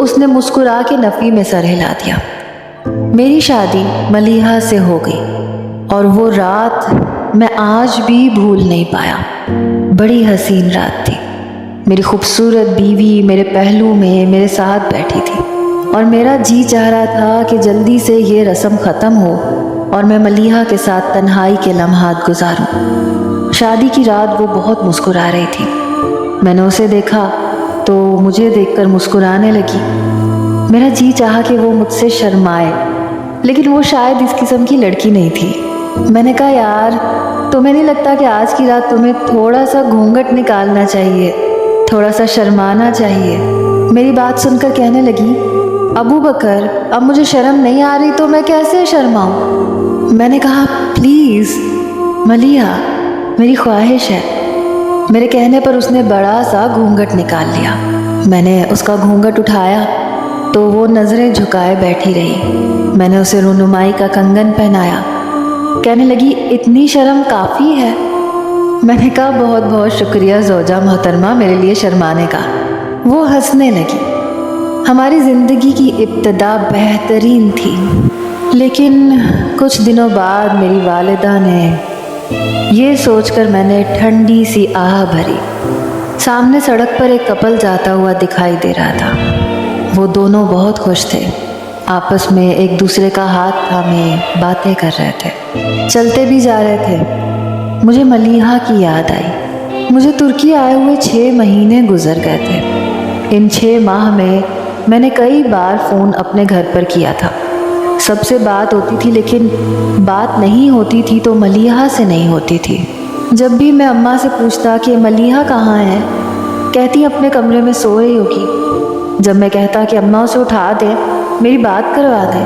تو اس نے مسکرا کے نفی میں سر ہلا دیا۔ میری شادی ملیحہ سے ہو گئی اور وہ رات میں آج بھی بھول نہیں پایا۔ بڑی حسین رات تھی۔ میری خوبصورت بیوی میرے پہلو میں میرے ساتھ بیٹھی تھی اور میرا جی چاہ رہا تھا کہ جلدی سے یہ رسم ختم ہو اور میں ملیحہ کے ساتھ تنہائی کے لمحات گزاروں۔ شادی کی رات وہ بہت مسکرا رہی تھی۔ میں نے اسے دیکھا تو مجھے دیکھ کر مسکرانے لگی۔ میرا جی چاہا کہ وہ مجھ سے شرمائے، لیکن وہ شاید اس قسم کی لڑکی نہیں تھی۔ میں نے کہا یار تمہیں نہیں لگتا کہ آج کی رات تمہیں تھوڑا سا گھونگھٹ نکالنا چاہیے، تھوڑا سا شرمانا چاہیے؟ میری بات سن کر کہنے لگی ابو بکر اب مجھے شرم نہیں آ رہی تو میں کیسے شرماؤں؟ میں نے کہا پلیز ملیحہ میری خواہش ہے۔ میرے کہنے پر اس نے بڑا سا گھونگھٹ نکال لیا۔ میں نے اس کا گھونگھٹ اٹھایا تو وہ نظریں جھکائے بیٹھی رہی۔ میں نے اسے رونمائی کا کنگن پہنایا۔ کہنے لگی اتنی شرم کافی ہے؟ میں نے کہا بہت بہت شکریہ زوجہ محترمہ میرے لیے شرمانے کا۔ وہ ہنسنے لگی۔ ہماری زندگی کی ابتدا بہترین تھی، لیکن کچھ دنوں بعد میری والدہ نے یہ سوچ کر میں نے ٹھنڈی سی آہ بھری۔ سامنے سڑک پر ایک کپل جاتا ہوا دکھائی دے رہا تھا۔ وہ دونوں بہت خوش تھے، آپس میں ایک دوسرے کا ہاتھ تھامے باتیں کر رہے تھے، چلتے بھی جا رہے تھے۔ مجھے ملیحہ کی یاد آئی۔ مجھے ترکی آئے ہوئے 6 مہینے گزر گئے تھے۔ ان 6 ماہ میں نے کئی بار فون اپنے گھر پر کیا تھا۔ سب سے بات ہوتی تھی، لیکن بات نہیں ہوتی تھی تو ملیحہ سے نہیں ہوتی تھی۔ جب بھی میں اماں سے پوچھتا کہ ملیحہ کہاں ہے، کہتی اپنے کمرے میں سو رہی ہوگی۔ جب میں کہتا کہ اماں اسے اٹھا دے، میری بات کروا دے،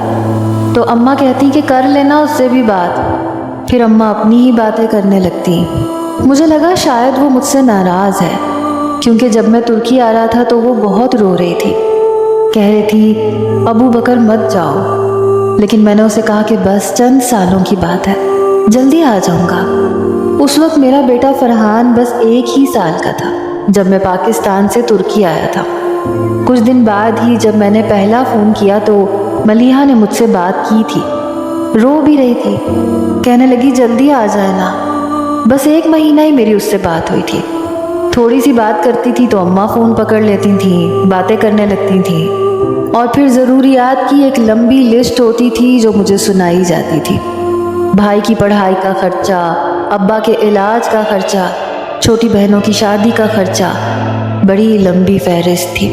تو اماں کہتی کہ کر لینا اس سے بھی بات۔ پھر اماں اپنی ہی باتیں کرنے لگتی۔ مجھے لگا شاید وہ مجھ سے ناراض ہے، کیونکہ جب میں ترکی آ رہا تھا تو وہ بہت رو رہی تھی، کہہ رہی تھی ابو بکر مت جاؤ، لیکن میں نے اسے کہا کہ بس چند سالوں کی بات ہے، جلدی آ جاؤں گا۔ اس وقت میرا بیٹا فرحان بس 1 ہی سال کا تھا جب میں پاکستان سے ترکی آیا تھا۔ کچھ دن بعد ہی جب میں نے پہلا فون کیا تو ملیحہ نے مجھ سے بات کی تھی۔ رو بھی رہی تھی، کہنے لگی جلدی آ جائے نا۔ بس 1 مہینہ ہی میری اس سے بات ہوئی تھی۔ تھوڑی سی بات کرتی تھی تو اماں فون پکڑ لیتی تھیں، باتیں کرنے لگتی تھیں، اور پھر ضروریات کی ایک لمبی لسٹ ہوتی تھی جو مجھے سنائی جاتی تھی۔ بھائی کی پڑھائی کا خرچہ، ابا کے علاج کا خرچہ، چھوٹی بہنوں کی شادی کا خرچہ، بڑی لمبی فہرست تھی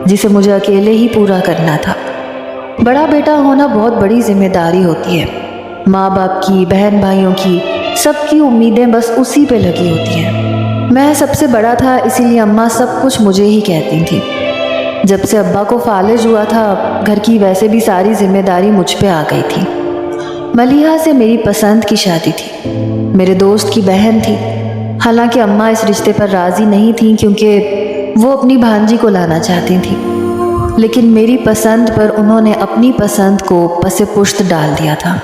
جسے مجھے اکیلے ہی پورا کرنا تھا۔ بڑا بیٹا ہونا بہت بڑی ذمہ داری ہوتی ہے۔ ماں باپ کی، بہن بھائیوں کی، سب کی امیدیں بس اسی پہ لگی ہوتی ہیں۔ میں سب سے بڑا تھا، اسی لیے اماں سب کچھ مجھے ہی کہتی تھی۔ جب سے ابا کو فالج ہوا تھا، گھر کی ویسے بھی ساری ذمہ داری مجھ پہ آ گئی تھی۔ ملیحہ سے میری پسند کی شادی تھی، میرے دوست کی بہن تھی۔ حالانکہ اماں اس رشتے پر راضی نہیں تھیں کیونکہ وہ اپنی بھانجی کو لانا چاہتی تھیں، لیکن میری پسند پر انہوں نے اپنی پسند کو پس پشت ڈال دیا تھا۔